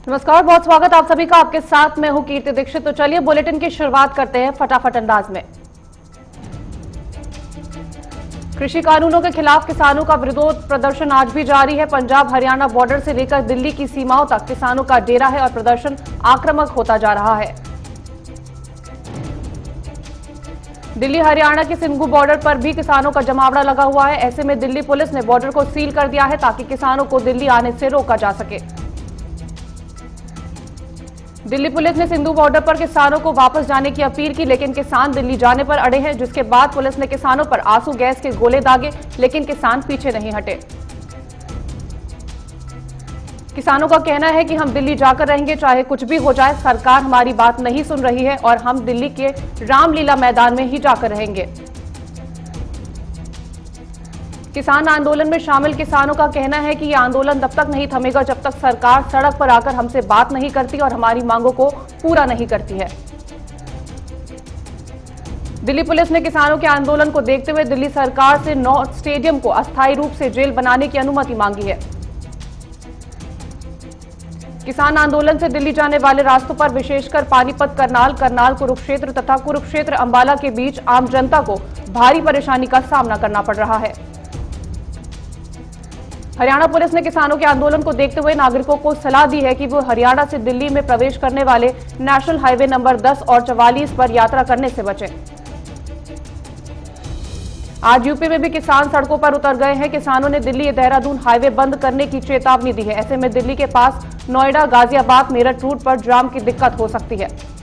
नमस्कार, बहुत स्वागत आप सभी का। आपके साथ मैं हूं कीर्ति दीक्षित। तो चलिए बुलेटिन की शुरुआत करते हैं फटाफट अंदाज में। कृषि कानूनों के खिलाफ किसानों का विरोध प्रदर्शन आज भी जारी है। पंजाब हरियाणा बॉर्डर से लेकर दिल्ली की सीमाओं तक किसानों का डेरा है और प्रदर्शन आक्रामक होता जा रहा है। दिल्ली हरियाणा के सिंघू बॉर्डर पर भी किसानों का जमावड़ा लगा हुआ है। ऐसे में दिल्ली पुलिस ने बॉर्डर को सील कर दिया है ताकि किसानों को दिल्ली आने से रोका जा सके। दिल्ली पुलिस ने सिंधु बॉर्डर पर किसानों को वापस जाने की अपील की, लेकिन किसान दिल्ली जाने पर अड़े हैं, जिसके बाद पुलिस ने किसानों पर आंसू गैस के गोले दागे, लेकिन किसान पीछे नहीं हटे। किसानों का कहना है कि हम दिल्ली जाकर रहेंगे, चाहे कुछ भी हो जाए। सरकार हमारी बात नहीं सुन रही है और हम दिल्ली के रामलीला मैदान में ही जाकर रहेंगे। किसान आंदोलन में शामिल किसानों का कहना है कि यह आंदोलन तब तक नहीं थमेगा जब तक सरकार सड़क पर आकर हमसे बात नहीं करती और हमारी मांगों को पूरा नहीं करती है। दिल्ली पुलिस ने किसानों के आंदोलन को देखते हुए दिल्ली सरकार से 9 स्टेडियम को अस्थायी रूप से जेल बनाने की अनुमति मांगी है। किसान आंदोलन से दिल्ली जाने वाले रास्तों पर विशेषकर पानीपत करनाल कुरुक्षेत्र तथा कुरुक्षेत्र अंबाला के बीच आम जनता को भारी परेशानी का सामना करना पड़ रहा है। हरियाणा पुलिस ने किसानों के आंदोलन को देखते हुए नागरिकों को सलाह दी है कि वो हरियाणा से दिल्ली में प्रवेश करने वाले नेशनल हाईवे नंबर 10 और 44 पर यात्रा करने से बचें। आज यूपी में भी किसान सड़कों पर उतर गए हैं। किसानों ने दिल्ली देहरादून हाईवे बंद करने की चेतावनी दी है। ऐसे में दिल्ली के पास नोएडा गाजियाबाद मेरठ रूट पर जाम की दिक्कत हो सकती है।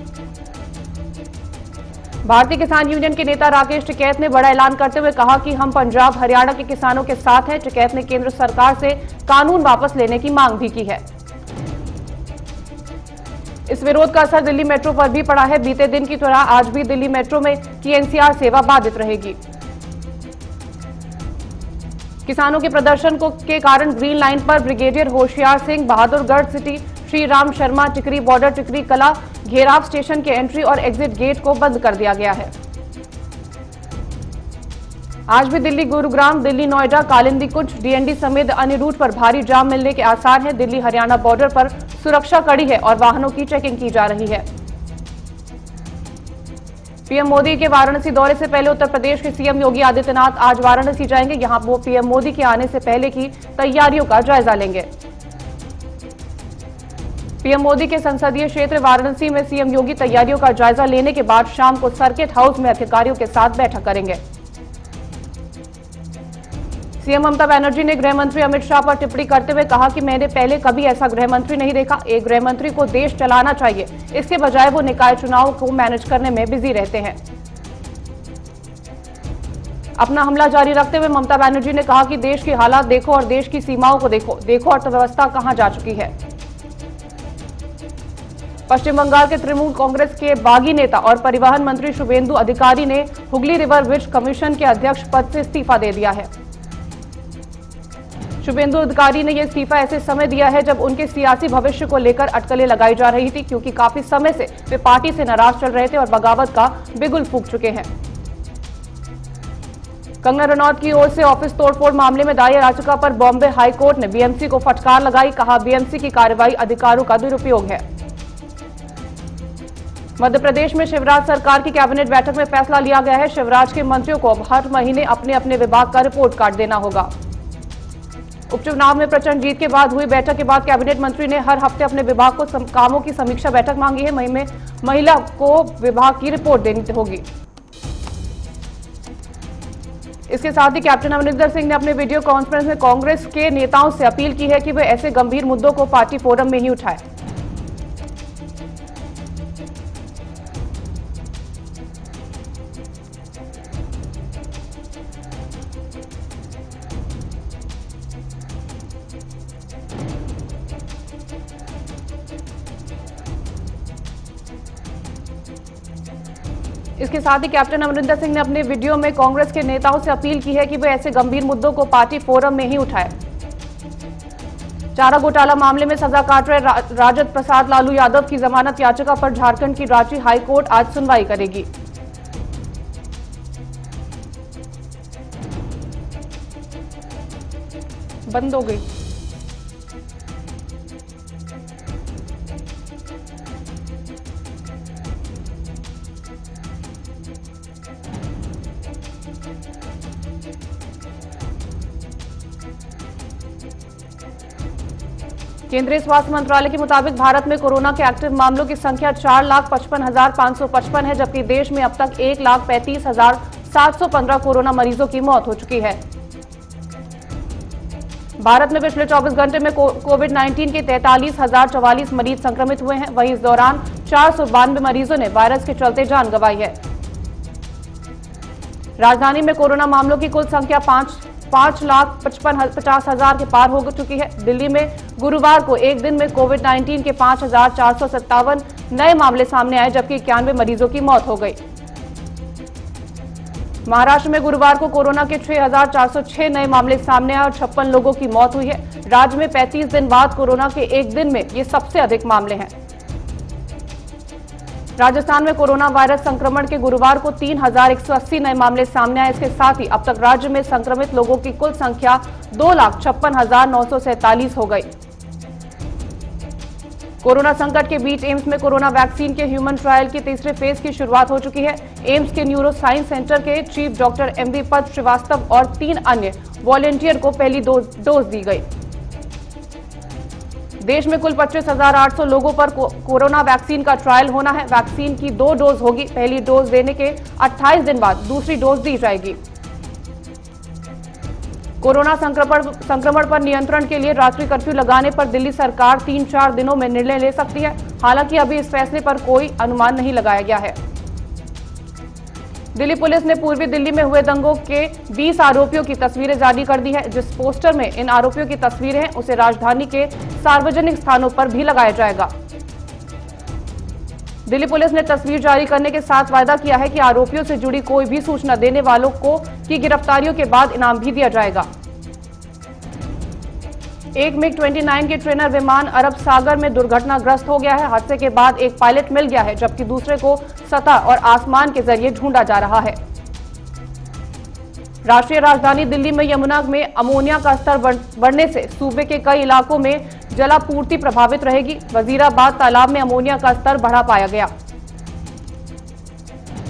भारतीय किसान यूनियन के नेता राकेश टिकैत ने बड़ा ऐलान करते हुए कहा कि हम पंजाब हरियाणा के किसानों के साथ हैं। टिकैत ने केंद्र सरकार से कानून वापस लेने की मांग भी की है। इस विरोध का असर दिल्ली मेट्रो पर भी पड़ा है। बीते दिन की तरह आज भी दिल्ली मेट्रो में की एनसीआर सेवा बाधित रहेगी। किसानों के प्रदर्शन के कारण ग्रीन लाइन पर ब्रिगेडियर होशियार सिंह, बहादुरगढ़ सिटी, श्री राम शर्मा, टिकरी बॉर्डर, टिकरी कला, घेराव स्टेशन के एंट्री और एग्जिट गेट को बंद कर दिया गया है। आज भी दिल्ली गुरुग्राम, दिल्ली नोएडा, कालिंदी कुंज, डीएनडी समेत अन्य रूट पर भारी जाम मिलने के आसार हैं। दिल्ली हरियाणा बॉर्डर पर सुरक्षा कड़ी है और वाहनों की चेकिंग की जा रही है। पीएम मोदी के वाराणसी दौरे से पहले उत्तर प्रदेश के सीएम योगी आदित्यनाथ आज वाराणसी जाएंगे। यहां वो पीएम मोदी के आने से पहले की तैयारियों का जायजा लेंगे। पीएम मोदी के संसदीय क्षेत्र वाराणसी में सीएम योगी तैयारियों का जायजा लेने के बाद शाम को सर्किट हाउस में अधिकारियों के साथ बैठक करेंगे। सीएम ममता बनर्जी ने गृह मंत्री अमित शाह पर टिप्पणी करते हुए कहा कि मैंने पहले कभी ऐसा गृह मंत्री नहीं देखा। एक गृह मंत्री को देश चलाना चाहिए, इसके बजाय वो निकाय चुनाव को मैनेज करने में बिजी रहते हैं। अपना हमला जारी रखते हुए ममता बनर्जी ने कहा कि देश के हालात देखो और देश की सीमाओं को देखो अर्थव्यवस्था कहां जा चुकी है। पश्चिम बंगाल के तृणमूल कांग्रेस के बागी नेता और परिवहन मंत्री शुभेंदु अधिकारी ने हुगली रिवर ब्रिज कमीशन के अध्यक्ष पद से इस्तीफा दे दिया है। शुभेंदु अधिकारी ने यह इस्तीफा ऐसे समय दिया है जब उनके सियासी भविष्य को लेकर अटकलें लगाई जा रही थी, क्योंकि काफी समय से वे पार्टी से नाराज चल रहे थे और बगावत का बिगुल फूंक चुके हैं। कंगना रनौत की ओर से ऑफिस तोड़फोड़ मामले में दायर याचिका पर बॉम्बे हाईकोर्ट ने बीएमसी को फटकार लगाई। कहा, बीएमसी की कार्रवाई अधिकारों का दुरुपयोग है। मध्य प्रदेश में शिवराज सरकार की कैबिनेट बैठक में फैसला लिया गया है। शिवराज के मंत्रियों को अब हर महीने अपने अपने विभाग का रिपोर्ट कार्ड देना होगा। उपचुनाव में प्रचंड जीत के बाद हुई बैठक के बाद कैबिनेट मंत्री ने हर हफ्ते अपने विभाग को कामों की समीक्षा बैठक मांगी है। मई में महिला को विभाग की रिपोर्ट देनी होगी। इसके साथ ही कैप्टन अमरिंदर सिंह ने अपने वीडियो कॉन्फ्रेंस में कांग्रेस के नेताओं से अपील की है कि वे ऐसे गंभीर मुद्दों को पार्टी फोरम में ही उठाएं। इसके साथ ही कैप्टन अमरिंदर सिंह ने अपने वीडियो में कांग्रेस के नेताओं से अपील की है कि वे ऐसे गंभीर मुद्दों को पार्टी फोरम में ही उठाएं। चारा घोटाला मामले में सजा काट रहे राजद प्रसाद लालू यादव की जमानत याचिका पर झारखंड की रांची हाईकोर्ट आज सुनवाई करेगी। बंद हो गई। केंद्रीय स्वास्थ्य मंत्रालय के मुताबिक भारत में कोरोना के एक्टिव मामलों की संख्या 4,55,555 है, जबकि देश में अब तक 1,35,715 कोरोना मरीजों की मौत हो चुकी है। भारत में पिछले 24 घंटे में कोविड-19 के 43,044 मरीज संक्रमित हुए हैं। वहीं इस दौरान 492 मरीजों ने वायरस के चलते जान गंवाई है। राजधानी में कोरोना मामलों की कुल संख्या 5,50,000 के पार हो चुकी है। दिल्ली में गुरुवार को एक दिन में कोविड-19 के 5,457 नए मामले सामने आए, जबकि 91 मरीजों की मौत हो गई। महाराष्ट्र में गुरुवार को कोरोना के 6,406 नए मामले सामने आए और 56 लोगों की मौत हुई है। राज्य में 35 दिन बाद कोरोना के एक दिन में ये सबसे अधिक मामले हैं। राजस्थान में कोरोना वायरस संक्रमण के गुरुवार को 3,180 नए मामले सामने आए। इसके साथ ही अब तक राज्य में संक्रमित लोगों की कुल संख्या 2,56,947 हो गई। कोरोना संकट के बीच एम्स में कोरोना वैक्सीन के ह्यूमन ट्रायल की तीसरे फेज की शुरुआत हो चुकी है। एम्स के न्यूरो साइंस सेंटर के चीफ डॉक्टर एमवी पद श्रीवास्तव और 3 अन्य वॉलेंटियर को पहली डोज दी गई। देश में कुल 25,800 लोगों पर कोरोना वैक्सीन का ट्रायल होना है। वैक्सीन की 2 डोज होगी। पहली डोज देने के 28 दिन बाद दूसरी डोज दी जाएगी। कोरोना संक्रमण पर नियंत्रण के लिए रात्रि कर्फ्यू लगाने पर दिल्ली सरकार 3-4 दिनों में निर्णय ले सकती है। हालांकि अभी इस फैसले पर कोई अनुमान नहीं लगाया गया है। दिल्ली पुलिस ने पूर्वी दिल्ली में हुए दंगों के 20 आरोपियों की तस्वीरें जारी कर दी है। जिस पोस्टर में इन आरोपियों की तस्वीरें हैं, उसे राजधानी के सार्वजनिक स्थानों पर भी लगाया जाएगा। दिल्ली पुलिस ने तस्वीर जारी करने के साथ वायदा किया है कि आरोपियों से जुड़ी कोई भी सूचना देने वालों की गिरफ्तारियों के बाद इनाम भी दिया जाएगा। एक MiG-29 के ट्रेनर विमान अरब सागर में दुर्घटनाग्रस्त हो गया है। हादसे के बाद एक पायलट मिल गया है, जबकि दूसरे को सतह और आसमान के जरिए ढूंढा जा रहा है। राष्ट्रीय राजधानी दिल्ली में यमुना में अमोनिया का स्तर बढ़ने से सूबे के कई इलाकों में जलापूर्ति प्रभावित रहेगी। वजीराबाद तालाब में अमोनिया का स्तर बढ़ा पाया गया।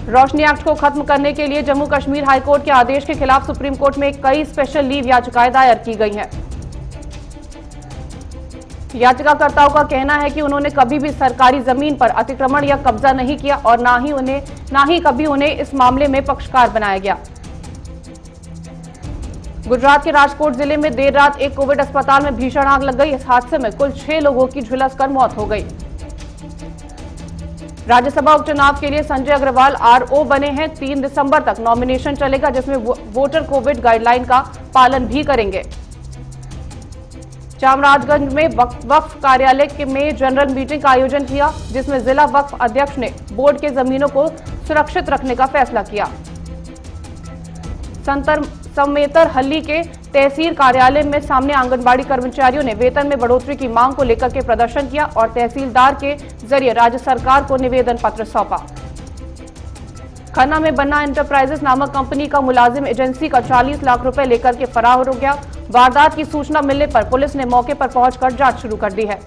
रोशनी एक्ट को खत्म करने के लिए जम्मू कश्मीर हाईकोर्ट के आदेश के खिलाफ सुप्रीम कोर्ट में कई स्पेशल लीव याचिकाएं दायर की गई हैं। याचिकाकर्ताओं का कहना है कि उन्होंने कभी भी सरकारी जमीन पर अतिक्रमण या कब्जा नहीं किया और ना ही कभी उन्हें इस मामले में पक्षकार बनाया गया। गुजरात के राजकोट जिले में देर रात एक कोविड अस्पताल में भीषण आग लग गई। इस हादसे में कुल 6 लोगों की झुलसकर मौत हो गई। राज्यसभा उपचुनाव के लिए संजय अग्रवाल आरओ बने हैं। 3 दिसंबर तक नॉमिनेशन चलेगा, जिसमें वोटर कोविड गाइडलाइन का पालन भी करेंगे। चामराजगंज में वक्फ कार्यालय में जनरल मीटिंग का आयोजन किया, जिसमें जिला वक्फ अध्यक्ष ने बोर्ड के जमीनों को सुरक्षित रखने का फैसला किया। समेतर हल्ली के तहसील कार्यालय में सामने आंगनबाड़ी कर्मचारियों ने वेतन में बढ़ोतरी की मांग को लेकर के प्रदर्शन किया और तहसीलदार के जरिए राज्य सरकार को निवेदन पत्र सौंपा। खन्ना में बन्ना एंटरप्राइजेस नामक कंपनी का मुलाजिम एजेंसी का 40 लाख रुपए लेकर के फरार हो गया। वारदात की सूचना मिलने पर पुलिस ने मौके पर पहुंचकर जांच शुरू कर दी है।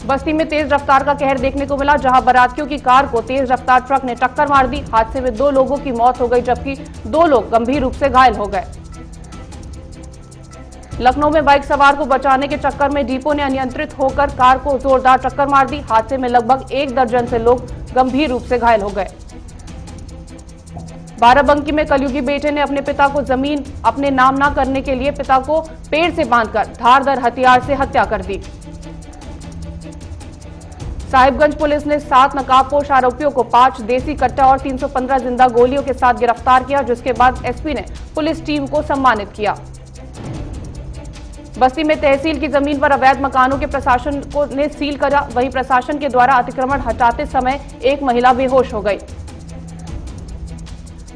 बस्ती में तेज रफ्तार का कहर देखने को मिला, जहां बारातियों की कार को तेज रफ्तार ट्रक ने टक्कर मार दी। हादसे में 2 लोगों की मौत हो गई, जबकि 2 लोग गंभीर रूप से घायल हो गए। लखनऊ में बाइक सवार को बचाने के चक्कर में डिपो ने अनियंत्रित होकर कार को जोरदार टक्कर मार दी। हादसे में लगभग 1 दर्जन से लोग गंभीर रूप से घायल हो गए। बाराबंकी में कलयुगी बेटे ने अपने पिता को जमीन अपने नाम न करने के लिए पिता को पेड़ से बांधकर धारदार हथियार से हत्या कर दी। साहिबगंज पुलिस ने 7 नकाबपोश आरोपियों को 5 देसी कट्टा और 315 जिंदा गोलियों के साथ गिरफ्तार किया, जिसके बाद एसपी ने पुलिस टीम को सम्मानित किया। बस्ती में तहसील की जमीन पर अवैध मकानों के प्रशासन ने सील करा। वहीं प्रशासन के द्वारा अतिक्रमण हटाते समय एक महिला बेहोश हो गई।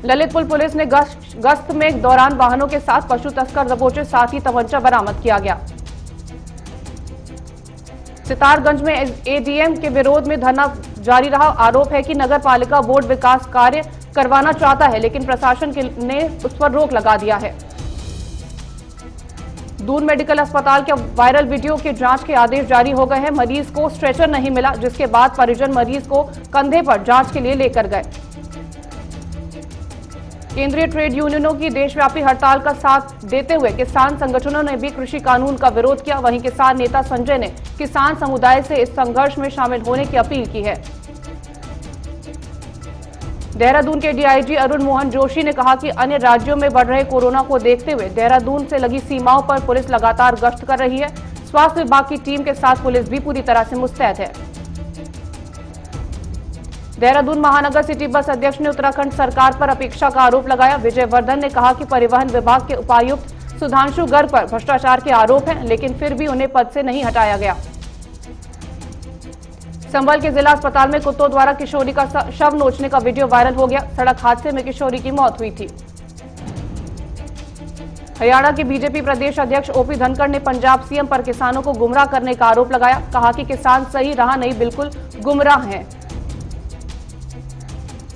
ललितपुर पुलिस ने गश्त में दौरान वाहनों के साथ पशु तस्कर दबोचे, साथ ही तमंचा बरामद किया गया। सितारगंज में एडीएम के विरोध में धरना जारी रहा। आरोप है कि नगर पालिका बोर्ड विकास कार्य करवाना चाहता है, लेकिन प्रशासन ने उस पर रोक लगा दिया है। दून मेडिकल अस्पताल के वायरल वीडियो के जांच के आदेश जारी हो गए हैं। मरीज को स्ट्रेचर नहीं मिला, जिसके बाद परिजन मरीज को कंधे पर जांच के लिए लेकर गए। केंद्रीय ट्रेड यूनियनों की देशव्यापी हड़ताल का साथ देते हुए किसान संगठनों ने भी कृषि कानून का विरोध किया। वहीं किसान नेता संजय ने किसान समुदाय से इस संघर्ष में शामिल होने की अपील की है। देहरादून के डीआईजी अरुण मोहन जोशी ने कहा कि अन्य राज्यों में बढ़ रहे कोरोना को देखते हुए देहरादून से लगी सीमाओं पर पुलिस लगातार गश्त कर रही है। स्वास्थ्य विभाग की टीम के साथ पुलिस भी पूरी तरह से मुस्तैद है। देहरादून महानगर सिटी बस अध्यक्ष ने उत्तराखंड सरकार पर अपेक्षा का आरोप लगाया। विजय वर्धन ने कहा कि परिवहन विभाग के उपायुक्त सुधांशु गर्ग पर भ्रष्टाचार के आरोप हैं, लेकिन फिर भी उन्हें पद से नहीं हटाया गया। संभल के जिला अस्पताल में कुत्तों द्वारा किशोरी का शव नोचने का वीडियो वायरल हो गया। सड़क हादसे में किशोरी की मौत हुई थी। हरियाणा के बीजेपी प्रदेश अध्यक्ष ओपी धनखड़ ने पंजाब सीएम पर किसानों को गुमराह करने का आरोप लगाया। कहा कि किसान सही राह नहीं, बिल्कुल गुमराह हैं।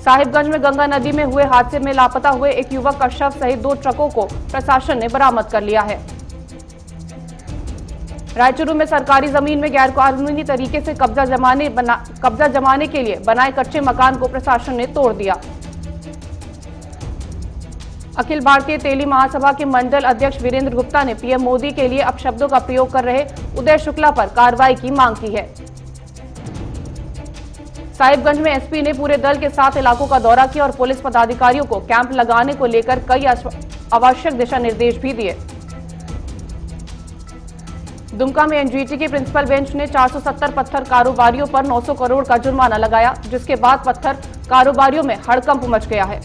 साहिबगंज में गंगा नदी में हुए हादसे में लापता हुए एक युवक का शव सहित 2 ट्रकों को प्रशासन ने बरामद कर लिया है। रायचूरू में सरकारी जमीन में गैरकानूनी तरीके से कब्जा जमाने के लिए बनाए कच्चे मकान को प्रशासन ने तोड़ दिया। अखिल भारतीय तेली महासभा के मंडल अध्यक्ष वीरेंद्र गुप्ता ने पीएम मोदी के लिए अपशब्दों का प्रयोग कर रहे उदय शुक्ला पर कार्रवाई की मांग की है। साहिबगंज में एसपी ने पूरे दल के साथ इलाकों का दौरा किया और पुलिस पदाधिकारियों को कैंप लगाने को लेकर कई आवश्यक दिशा निर्देश भी दिए। दुमका में एनजीटी के प्रिंसिपल बेंच ने 470 पत्थर कारोबारियों पर 900 करोड़ का जुर्माना लगाया, जिसके बाद पत्थर कारोबारियों में हड़कंप मच गया है।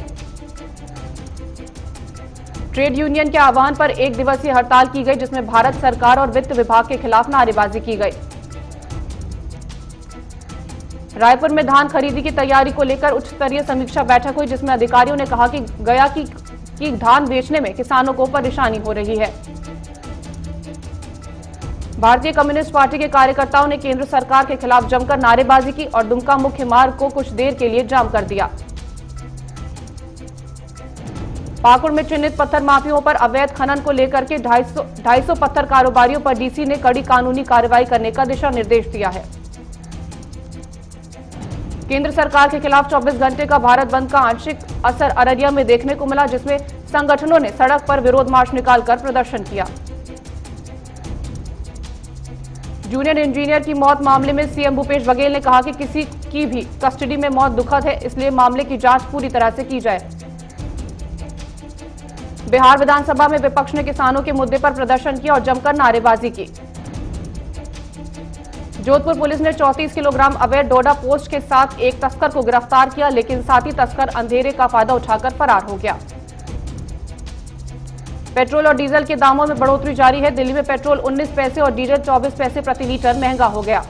ट्रेड यूनियन के आह्वान पर 1 दिवसीय हड़ताल की गई, जिसमें भारत सरकार और वित्त विभाग के खिलाफ नारेबाजी की गई। रायपुर में धान खरीदी की तैयारी को लेकर उच्च स्तरीय समीक्षा बैठक हुई, जिसमें अधिकारियों ने कहा कि गया की धान बेचने में किसानों को परेशानी हो रही है। भारतीय कम्युनिस्ट पार्टी के कार्यकर्ताओं ने केंद्र सरकार के खिलाफ जमकर नारेबाजी की और दुमका मुख्य मार्ग को कुछ देर के लिए जाम कर दिया। पाकुड़ में चिन्हित पत्थर माफियों पर अवैध खनन को लेकर के 250 पत्थर कारोबारियों पर डीसी ने कड़ी कानूनी कार्रवाई करने का दिशा निर्देश दिया है। केंद्र सरकार के खिलाफ 24 घंटे का भारत बंद का आंशिक असर अररिया में देखने को मिला, जिसमें संगठनों ने सड़क पर विरोध मार्च निकालकर प्रदर्शन किया। जूनियर इंजीनियर की मौत मामले में सीएम भूपेश बघेल ने कहा कि किसी की भी कस्टडी में मौत दुखद है, इसलिए मामले की जांच पूरी तरह से की जाए। बिहार विधानसभा में विपक्ष ने किसानों के मुद्दे पर प्रदर्शन किया और जमकर नारेबाजी की। जोधपुर पुलिस ने 34 किलोग्राम अवैध डोडा पोस्ट के साथ एक तस्कर को गिरफ्तार किया, लेकिन साथी तस्कर अंधेरे का फायदा उठाकर फरार हो गया। पेट्रोल और डीजल के दामों में बढ़ोतरी जारी है। दिल्ली में पेट्रोल 19 पैसे और डीजल 24 पैसे प्रति लीटर महंगा हो गया।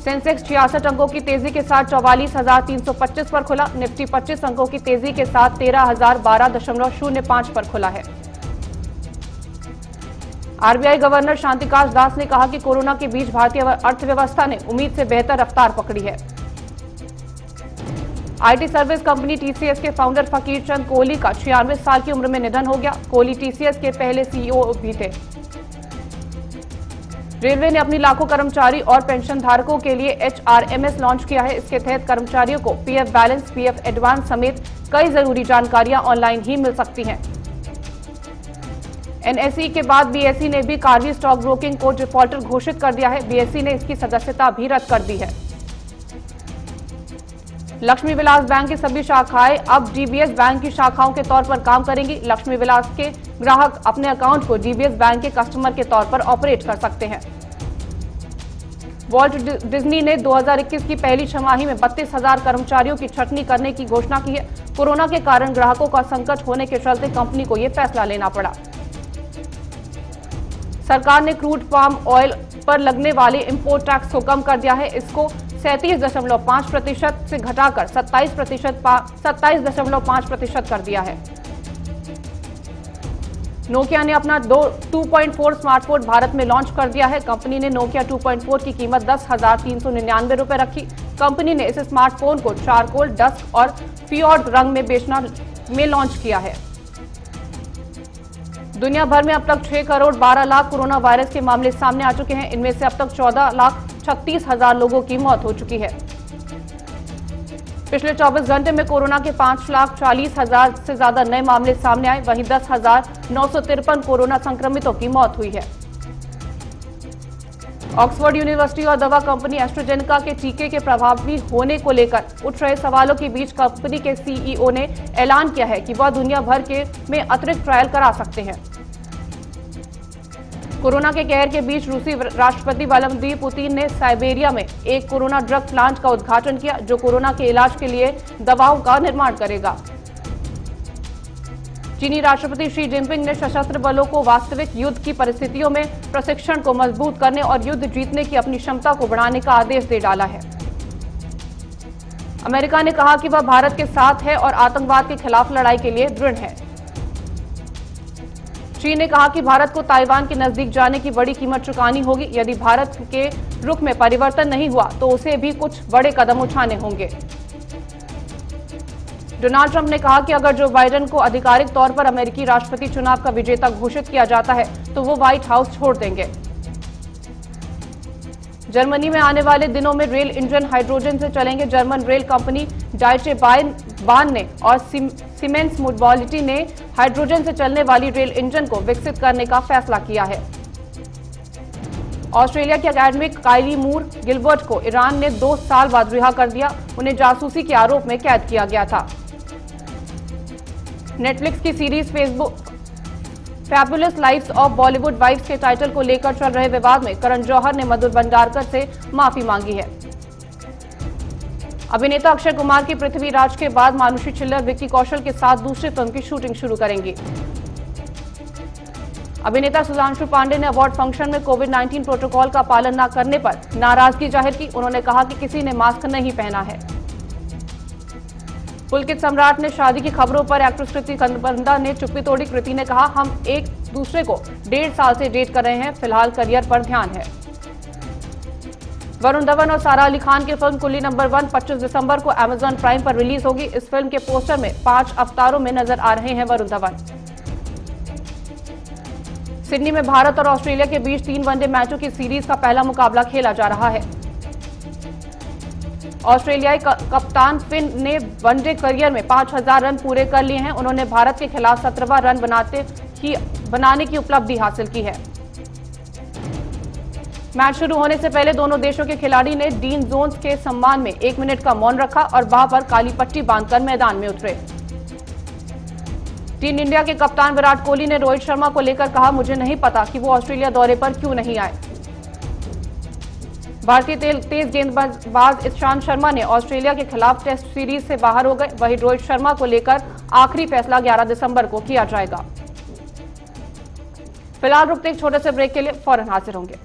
सेंसेक्स 66 अंकों की तेजी के साथ 44,325 पर खुला। निफ्टी 25 अंकों की तेजी के साथ 13,012.05 पर खुला है। आरबीआई गवर्नर शांतिकांत दास ने कहा कि कोरोना के बीच भारतीय अर्थव्यवस्था ने उम्मीद से बेहतर रफ्तार पकड़ी है। आईटी सर्विस कंपनी टीसीएस के फाउंडर फकीर चंद कोहली का 96 साल की उम्र में निधन हो गया। कोहली टीसीएस के पहले सीईओ भी थे। रेलवे ने अपनी लाखों कर्मचारी और पेंशन धारकों के लिए एचआरएमएस लॉन्च किया है। इसके तहत कर्मचारियों को पीएफ बैलेंस, पीएफ एडवांस समेत कई जरूरी जानकारियां ऑनलाइन ही मिल सकती हैं। एनएसई के बाद बीएसई ने भी कार्वी स्टॉक ब्रोकिंग को डिफॉल्टर घोषित कर दिया है। बीएसई ने इसकी सदस्यता भी रद्द कर दी है। लक्ष्मी विलास बैंक की सभी शाखाएं अब डीबीएस बैंक की शाखाओं के तौर पर काम करेंगी। लक्ष्मी विलास के ग्राहक अपने अकाउंट को डीबीएस बैंक के कस्टमर के तौर पर ऑपरेट कर सकते हैं। वॉल्ट डिज्नी ने 2021 की पहली छमाही में 32,000 कर्मचारियों की छटनी करने की घोषणा की है। कोरोना के कारण ग्राहकों का संकट होने के चलते कंपनी को यह फैसला लेना पड़ा। सरकार ने क्रूड पाम ऑयल पर लगने वाले इंपोर्ट टैक्स को कम कर दिया है। इसको 37.5% से घटाकर 27.5% कर दिया है। नोकिया ने अपना 2.4 स्मार्टफोन भारत में लॉन्च कर दिया है। कंपनी ने नोकिया 2.4 की कीमत 10,399 रुपए रखी। कंपनी ने इस स्मार्टफोन को चारकोल, डस्क और फियोर्ड रंग में लॉन्च किया है। दुनिया भर में अब तक 6 करोड़ 12 लाख कोरोना वायरस के मामले सामने आ चुके हैं। इनमें से अब तक 14,36,000 लोगों की मौत हो चुकी है। पिछले 24 घंटे में कोरोना के 5,40,000 से ज्यादा नए मामले सामने आए, वहीं 10,953 कोरोना संक्रमितों की मौत हुई है। ऑक्सफोर्ड यूनिवर्सिटी और दवा कंपनी एस्ट्राजेनेका के टीके के प्रभावी होने को लेकर उठ रहे सवालों के बीच कंपनी के सीईओ ने ऐलान किया है कि वह दुनिया भर में अतिरिक्त ट्रायल करा सकते हैं। कोरोना के कहर के बीच रूसी राष्ट्रपति व्लादिमीर पुतिन ने साइबेरिया में एक कोरोना ड्रग प्लांट का उद्घाटन किया, जो कोरोना के इलाज के लिए दवाओं का निर्माण करेगा। चीनी राष्ट्रपति शी जिनपिंग ने सशस्त्र बलों को वास्तविक युद्ध की परिस्थितियों में प्रशिक्षण को मजबूत करने और युद्ध जीतने की अपनी क्षमता को बढ़ाने का आदेश दे डाला है। अमेरिका ने कहा कि वह भारत के साथ है और आतंकवाद के खिलाफ लड़ाई के लिए दृढ़ है। चीन ने कहा कि भारत को ताइवान के नजदीक जाने की बड़ी कीमत चुकानी होगी। यदि भारत के रुख में परिवर्तन नहीं हुआ तो उसे भी कुछ बड़े कदम उठाने होंगे। डोनाल्ड ट्रंप ने कहा कि अगर जो बाइडेन को आधिकारिक तौर पर अमेरिकी राष्ट्रपति चुनाव का विजेता घोषित किया जाता है तो वो व्हाइट हाउस छोड़ देंगे। जर्मनी में आने वाले दिनों में रेल इंजन हाइड्रोजन से चलेंगे। जर्मन रेल कंपनी डाइचे बान ने और सीमेंस मोबिलिटी ने हाइड्रोजन से चलने वाली रेल इंजन को विकसित करने का फैसला किया है। ऑस्ट्रेलिया के अकेडमिक काइली मूर गिलबर्ट को ईरान ने 2 साल बाद रिहा कर दिया। उन्हें जासूसी के आरोप में कैद किया गया था। नेटफ्लिक्स की series fabulous lives of Bollywood wives के टाइटल को लेकर चल रहे विवाद में करण जौहर ने मधुर भंडारकर से माफी मांगी है। अभिनेता अक्षय कुमार की पृथ्वीराज के बाद मानुषी छिल्लर विक्की कौशल के साथ दूसरी फिल्म की शूटिंग शुरू करेंगी। अभिनेता सुधांशु पांडे ने अवार्ड फंक्शन में कोविड-19 प्रोटोकॉल का पालन न करने पर नाराजगी जाहिर की। उन्होंने कहा कि किसी ने मास्क नहीं पहना है। पुलकित सम्राट ने शादी की खबरों पर एक्ट्रेस कृति खन्बंदा ने चुप्पी तोड़ी। कृति ने कहा, हम एक दूसरे को 1.5 साल से डेट कर रहे हैं, फिलहाल करियर पर ध्यान है। वरुण धवन और सारा अली खान की फिल्म कुली नंबर 1 25 दिसंबर को अमेजॉन प्राइम पर रिलीज होगी। इस फिल्म के पोस्टर में 5 अवतारों में नजर आ रहे हैं वरुण धवन। सिडनी में भारत और ऑस्ट्रेलिया के बीच 3 वनडे मैचों की सीरीज का पहला मुकाबला खेला जा रहा है। ऑस्ट्रेलियाई कप्तान फिन ने वनडे करियर में 5,000 रन पूरे कर लिए हैं। उन्होंने भारत के खिलाफ 17वां रन बनाने की उपलब्धि हासिल की है। मैच शुरू होने से पहले दोनों देशों के खिलाड़ी ने डीन जोन्स के सम्मान में 1 मिनट का मौन रखा और बाह पर काली पट्टी बांधकर मैदान में उतरे। टीम इंडिया के कप्तान विराट कोहली ने रोहित शर्मा को लेकर कहा, मुझे नहीं पता कि वो ऑस्ट्रेलिया दौरे पर क्यों नहीं आए। भारतीय तेज गेंदबाज ईशांत शर्मा ने ऑस्ट्रेलिया के खिलाफ टेस्ट सीरीज से बाहर हो गए। वहीं रोहित शर्मा को लेकर आखिरी फैसला 11 दिसंबर को किया जाएगा। फिलहाल रुकते एक छोटे से ब्रेक के लिए फौरन हाजिर होंगे।